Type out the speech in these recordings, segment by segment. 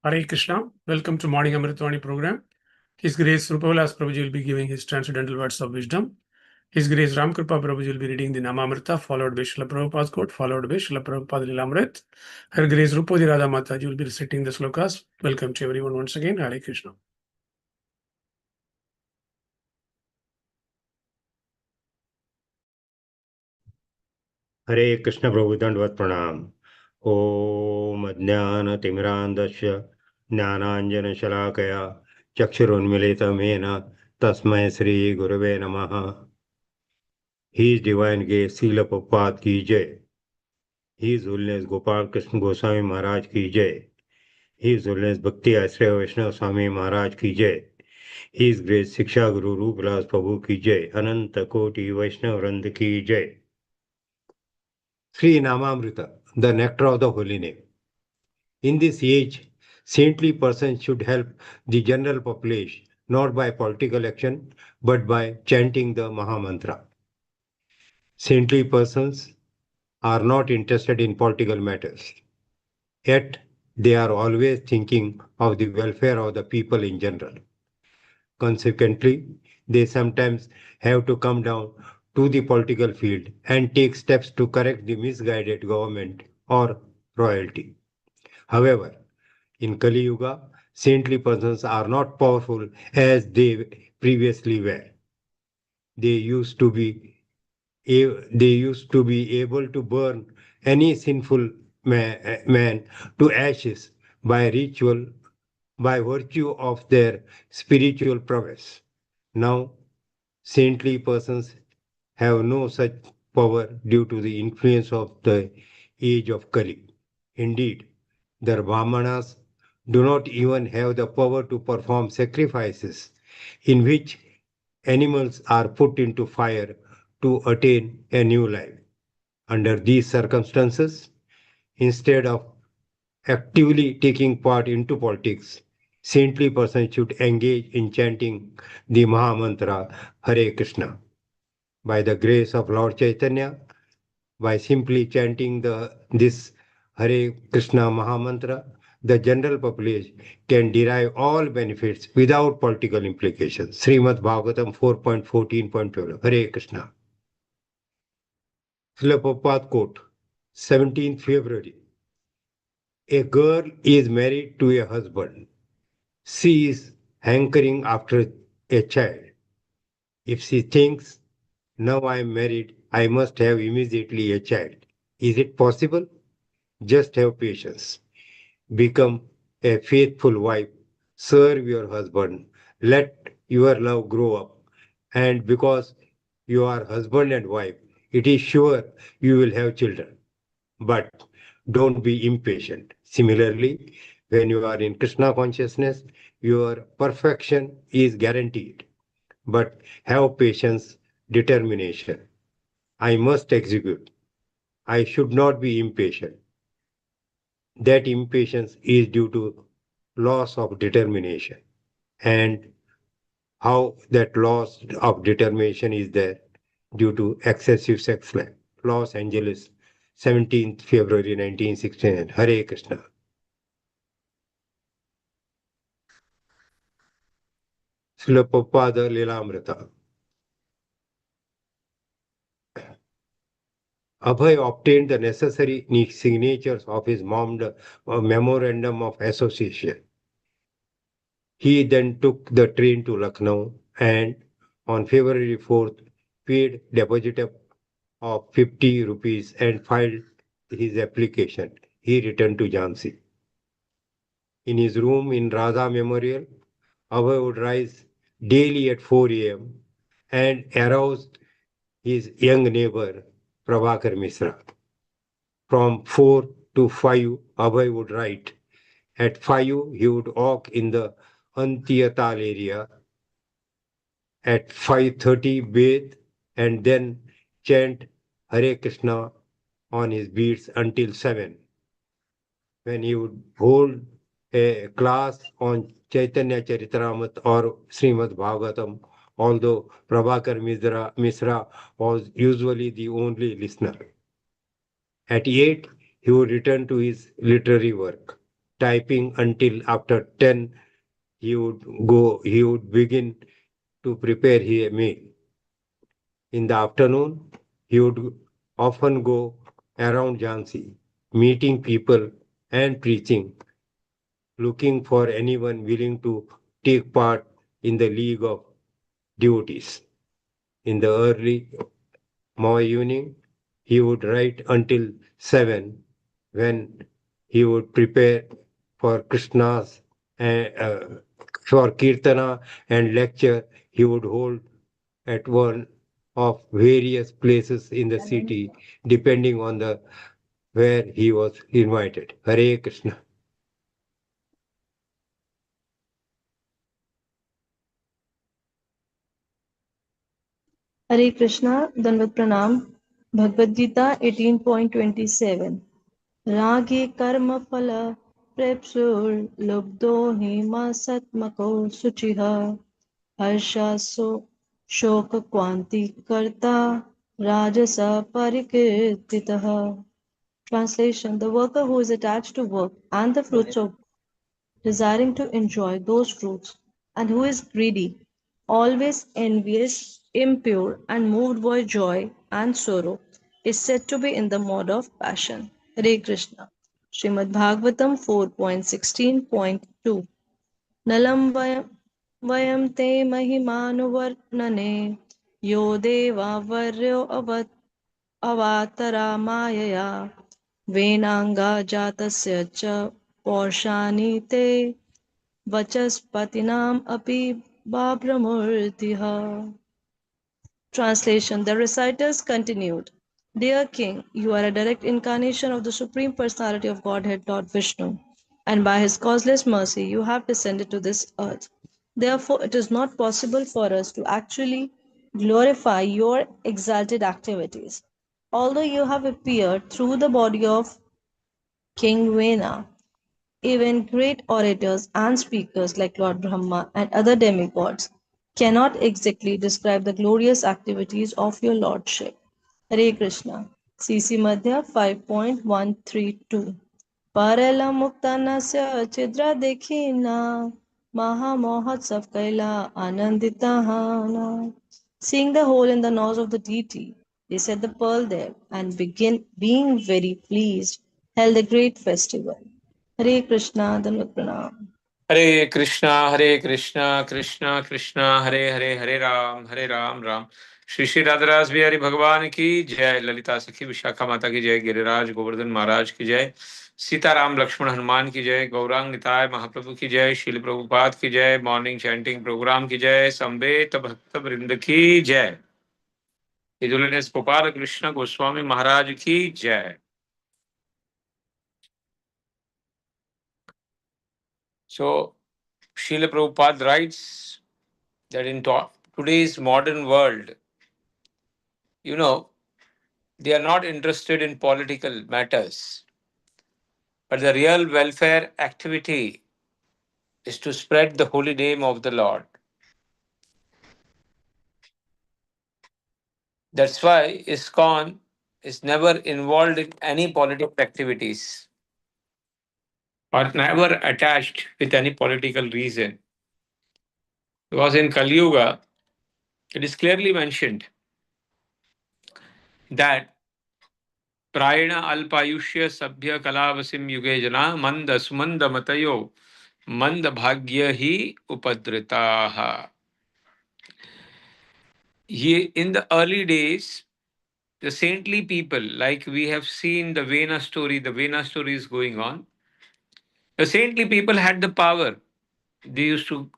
Hare Krishna. Welcome to Morning Amrut Vani program. His Grace Rupavilas Prabhuji will be giving his transcendental words of wisdom. His Grace Ram Kripa Prabhuji will be reading the Namamrita, followed by Srila Prabhupada's quote, followed by Srila Prabhupada Lilamrit. Her Grace Rupodi Radha Mataji will be reciting the slokas. Welcome to everyone once again. Hare Krishna. हरे कृष्ण प्रभु दंडवत प्रणाम। ओम अज्ञानतिमिरान्धस्य ज्ञानाञ्जनशलाकया चक्षुरुन्मीलितं येन तस्मै श्री गुरवे नमः। His Divine Grace Srila Prabhupada की जय। His Holiness Gopal Krishna Goswami महाराज की जय। His Holiness भक्ति आश्रय वैष्णव स्वामी महाराज की जय। His Grace शिक्षा गुरु रूपलास प्रभु की जय। अनंत कोटि वैष्णव वृंद की जय। Sri Namamrita, the nectar of the holy name. In this age, saintly persons should help the general population, not by political action, but by chanting the Mahamantra. Saintly persons are not interested in political matters, yet they are always thinking of the welfare of the people in general. Consequently, they sometimes have to come down to the political field and take steps to correct the misguided government or royalty. However, in Kali Yuga, saintly persons are not powerful as they previously were. They used to be able to burn any sinful man to ashes by ritual by virtue of their spiritual prowess. Now, saintly persons have no such power due to the influence of the age of Kali. Indeed, the Brahmanas do not even have the power to perform sacrifices in which animals are put into fire to attain a new life. Under these circumstances, instead of actively taking part into politics, saintly persons should engage in chanting the Mahamantra Hare Krishna. By the grace of Lord Chaitanya, by simply chanting this Hare Krishna Mahamantra, the general population can derive all benefits without political implications. Srimad Bhagavatam 4.14.12. Hare Krishna. Srila Prabhupada quote, 17th February. A girl is married to a husband. She is hankering after a child. If she thinks, now I am married, I must have immediately a child. Is it possible? Just have patience. Become a faithful wife. Serve your husband. Let your love grow up. And because you are husband and wife, it is sure you will have children. But don't be impatient. Similarly, when you are in Krishna consciousness, your perfection is guaranteed. But have patience, determination. I must execute. I should not be impatient. That impatience is due to loss of determination. And how that loss of determination is there due to excessive sex life. Los Angeles, 17th February 1969. Hare Krishna. Srila Prabhupada Lilamrita. Abhay obtained the necessary signatures of his memorandum of association. He then took the train to Lucknow and on February 4th paid deposit of 50 rupees and filed his application. He returned to Jhansi. In his room in Radha Memorial, Abhay would rise daily at 4 a.m. and arouse his young neighbor Prabhakar Misra. From 4 to 5, Abhay would write. At 5, he would walk in the Antiyatal area. At 5:30, bathe and then chant Hare Krishna on his beads until 7. When he would hold a class on Chaitanya Charitamrita or Srimad Bhagavatam, although Prabhakar Misra was usually the only listener. At 8, he would return to his literary work. typing until after 10 he would begin to prepare his meal. In the afternoon, he would often go around Jhansi, meeting people and preaching, looking for anyone willing to take part in the League of Devotees. In the early evening, he would write until 7 when he would prepare for Krishna's for Kirtana and lecture he would hold at one of various places in the city depending on the where he was invited. Hare Krishna. Hare Krishna, Danvat Pranam, Bhagavad Gita 18.27. Rage karma phala prepsur lubdo hima satmako suchiha harsha so shoka kwanti karta rajasa parikirtitaha. Translation: the worker who is attached to work and the fruits of desiring to enjoy those fruits, and who is greedy, always envious, impure, and moved by joy and sorrow, is said to be in the mode of passion. Hare Krishna. Srimad Bhagavatam 4.16.2 Nalam vayam te mahimanuvarnane yo deva varyo avatara mayaya venanga jatasya cha porshani te Vachaspatinam api babramurtiha. Translation: the reciters continued, Dear King, you are a direct incarnation of the Supreme Personality of Godhead, Lord Vishnu, and by his causeless mercy you have descended to this earth. Therefore, it is not possible for us to actually glorify your exalted activities. Although you have appeared through the body of King Vena, even great orators and speakers like Lord Brahma and other demigods cannot exactly describe the glorious activities of your lordship. Hare Krishna. CC Madhya 5.132 Parala Muktanasya Chidra Dekhina Maha Mahotsav Kaila Ananditahana. Seeing the hole in the nose of the deity, they set the pearl there and being very pleased, held a great festival. Hare Krishna, Danvat Pranam. Hare Krishna, Krishna Krishna, Hare Hare, Hare Ram, Ram. Shri Shri राधरास Bihari भगवान की जय, ललिता सखी विशाखा माता की जय, गिरिराज गोवर्धन महाराज की जय, सीताराम लक्ष्मण हनुमान की जय, गौरांग निताय महाप्रभु की जय, शिल प्रभुपाद की जय, मॉर्निंग चैंटिंग प्रोग्राम की जय, संवेत भक्त वृंद की जय, हिज गोपाल कृष्ण गोस्वामी महाराज की जय. So Srila Prabhupada writes that in today's modern world, they are not interested in political matters, but the real welfare activity is to spread the holy name of the Lord. That's why ISKCON is never involved in any political activities or never attached with any political reason. Because in Kali Yuga, it is clearly mentioned that Prayana Alpayushya Sabhya Kalavasim Yuge Jana Manda Sumanda Matayo Manda Bhagya Hi Upadritaha. In the early days, the saintly people, like we have seen the Vena story is going on. The saintly people had the power. They used to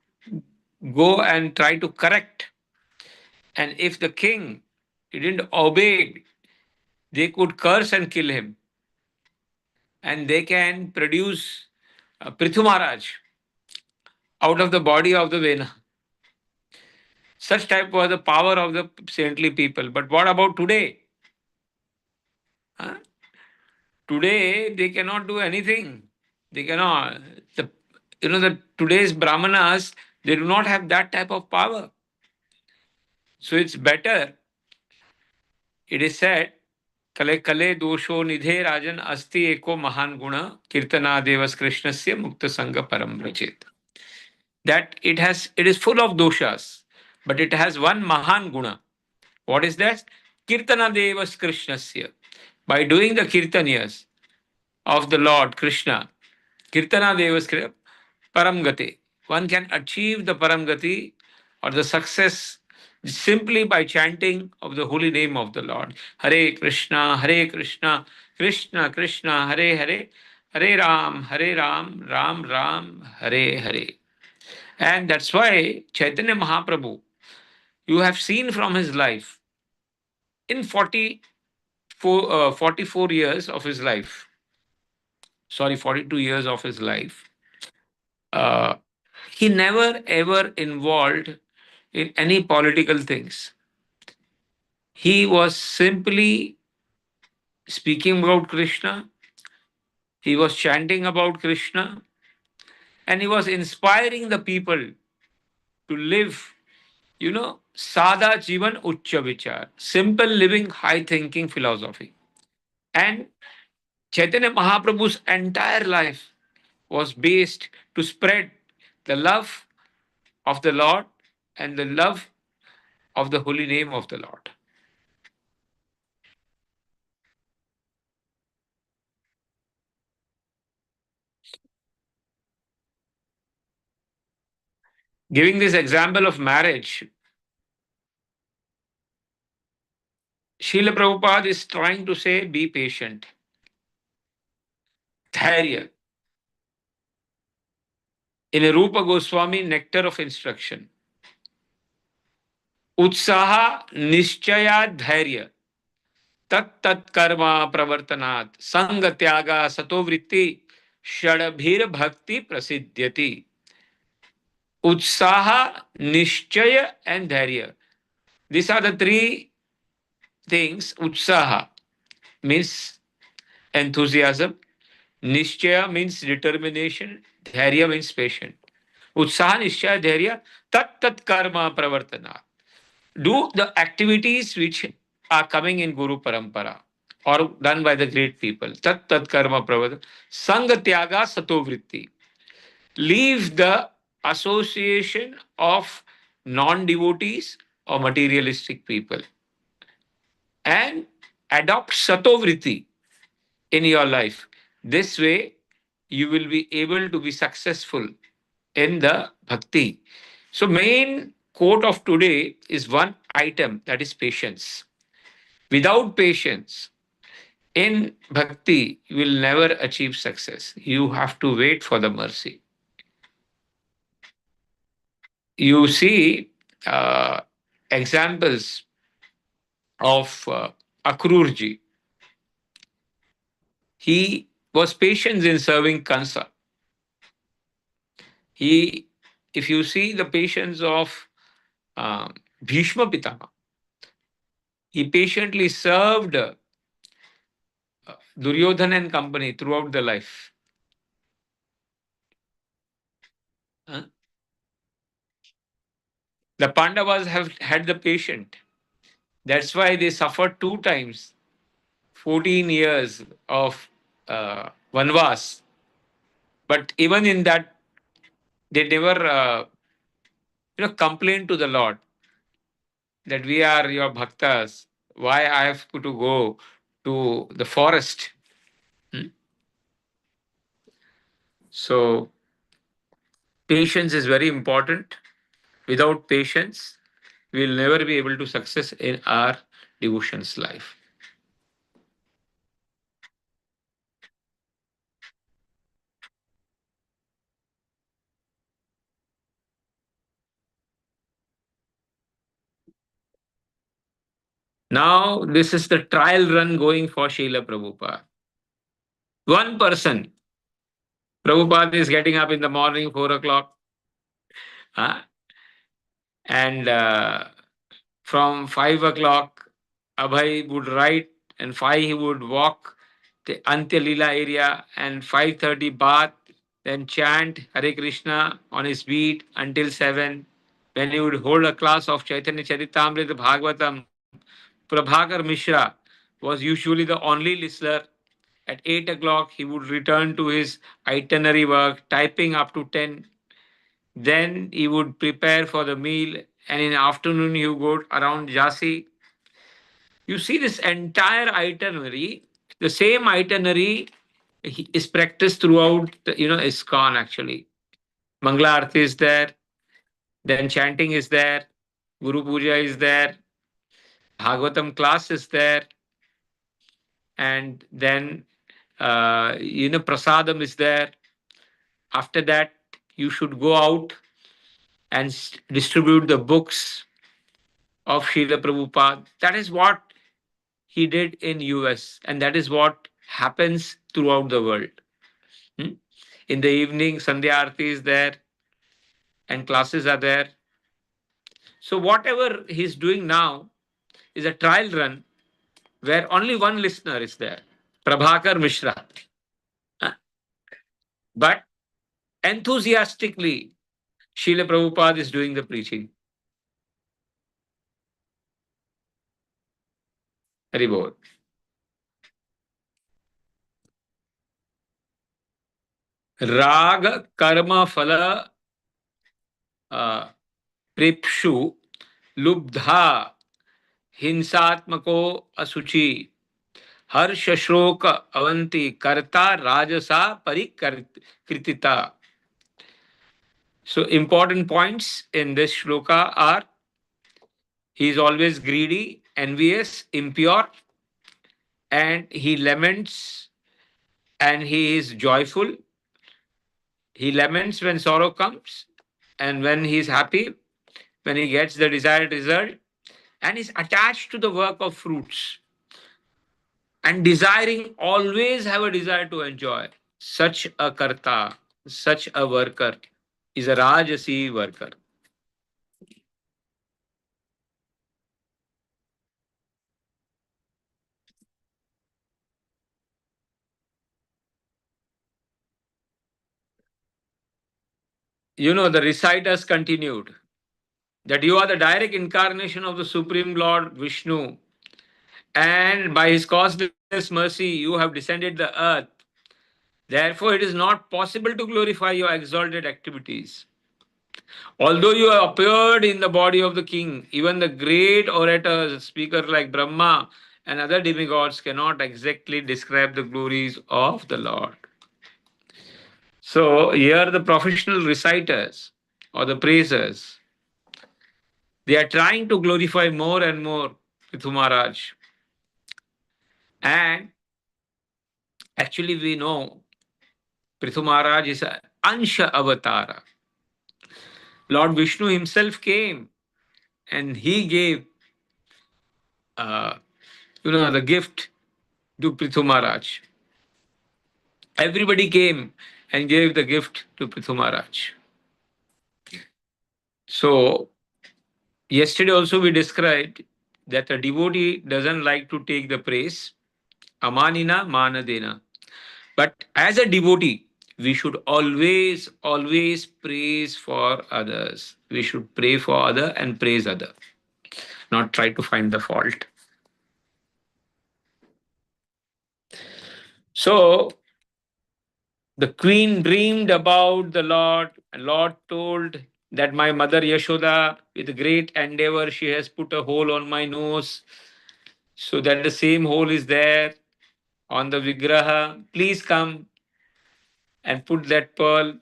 go and try to correct. And if the king didn't obey, they could curse and kill him. And they can produce Prithu Maharaj out of the body of the Vena. Such type was the power of the saintly people. But what about today? Huh? Today they cannot do anything. They cannot. The today's brahmanas, they do not have that type of power. So it's better. It is said कले कले दोषो निधे राजन अस्ति एको महान गुण कीर्तनादेवस कृष्णस्य मुक्त संग परम रचित. That it is full of doshas, but it has one mahan guna. What is that? Kirtanadevas Krishnasya. By doing the kirtanyas of the Lord Krishna, Kirtanadevas Paramgati. One can achieve the Paramgati or the success simply by chanting of the holy name of the Lord. Hare Krishna, Krishna Krishna, Hare Hare, Hare Ram, Ram Ram, Hare Hare. And that's why Chaitanya Mahaprabhu, you have seen from his life, in 44 years of his life, 42 years of his life, uh, he never ever involved in any political things. He was simply speaking about Krishna, he was chanting about Krishna, and he was inspiring the people to live, Sada Jivan Ucha Vichar, simple living, high thinking philosophy. And Chaitanya Mahaprabhu's entire life was based to spread the love of the Lord and the love of the holy name of the Lord. Giving this example of marriage, Srila Prabhupada is trying to say, be patient. Dhairya. In a Rupa Goswami nectar of instruction. Utsaha Nishchaya Dhairya. Tat tat karma pravartanat. Sanga tyaga satovritti. Shadabhir bhakti prasiddhyati. Utsaha, Nishchaya, and Dhairya. These are the three things. Utsaha means enthusiasm. Nishchaya means determination. Dhairya means patience. Utsaha, Nishchaya, Dhairya, tat tat karma pravartana. Do the activities which are coming in Guru Parampara or done by the great people. Tat tat karma pravartana. Sanga tyaga sato vritti. Leave the association of non-devotees or materialistic people and adopt satovritti in your life. This way, you will be able to be successful in the bhakti. So, main quote of today is one item, that is patience. Without patience in bhakti, you will never achieve success. You have to wait for the mercy. You see examples of Akrurji. He was patient in serving Kansa. If you see the patience of Bhishma Pitama, he patiently served Duryodhan and company throughout the life. The Pandavas have had the patient. That's why they suffered 2 times, 14 years of Vanvas. But even in that, they never complained to the Lord that we are your bhaktas. Why I have to go to the forest? So patience is very important. Without patience, we will never be able to success in our devotions life. Now, this is the trial run going for Srila Prabhupada. One person, Prabhupada is getting up in the morning, 4 o'clock, and from 5 o'clock, Abhay would write, and 5 he would walk the Antya Lila area, and 5:30 bath, then chant Hare Krishna on his beat until 7. When he would hold a class of Chaitanya Charitamrita Bhagavatam, Prabhakar Mishra was usually the only listener. At 8 o'clock, he would return to his itinerary work, typing up to 10. Then he would prepare for the meal, and in the afternoon, he would go around Jasi. You see this entire itinerary, the same itinerary is practiced throughout, ISKCON actually. Mangala Arati is there, then chanting is there, Guru Puja is there, Bhagavatam class is there, and then prasadam is there. After that, you should go out and distribute the books of Srila Prabhupada. That is what he did in US, and that is what happens throughout the world. Hmm? In the evening, Sandhya Arati is there, and classes are there. So whatever he's doing now is a trial run where only one listener is there, Prabhakar Mishra. But enthusiastically, Srila Prabhupada is doing the preaching. Hari Bol. राग कर्म फल प्रेप्सु लुब्धा हिंसात्मको असुचि हर्ष श्लोक अवंती कर्ता राजसा परिकृतिता. So important points in this shloka are: he is always greedy, envious, impure, and he laments and he is joyful. He laments when sorrow comes, and when he is happy, when he gets the desired result, and is attached to the work of fruits, and desiring, always have a desire to enjoy. Such a karta, such a worker is a Rajasi worker. The reciters continued that you are the direct incarnation of the Supreme Lord Vishnu, and by his causeless mercy, you have descended the earth. Therefore, it is not possible to glorify your exalted activities. Although you have appeared in the body of the king, even the great orators, speakers like Brahma and other demigods cannot exactly describe the glories of the Lord. So, here the professional reciters or the praisers, they are trying to glorify more and more Prithu Maharaj. And actually, we know Prithu Maharaj is an Ansha Avatara. Lord Vishnu himself came and he gave the gift to Prithu Maharaj. Everybody came and gave the gift to Prithu Maharaj. So, yesterday also we described that a devotee doesn't like to take the praise, amanina manadena. But as a devotee, we should always, always praise for others. We should pray for other and praise other, not try to find the fault. So, the queen dreamed about the Lord, and Lord told that my mother Yashoda, with great endeavor, she has put a hole on my nose, so that the same hole is there on the Vigraha. Please come and put that pearl.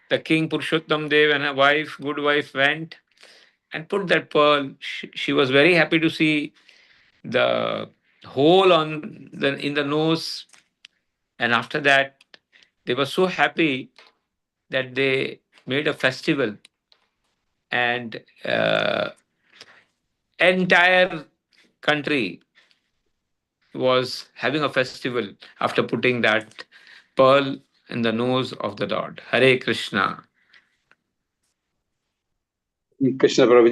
The king Purushottam Dev and her wife, good wife, went and put that pearl. She was very happy to see the hole in the nose. And after that, they were so happy that they made a festival, and entire country was having a festival after putting that pearl in the nose of the Lord. Hare Krishna. Krishna Prabhuji.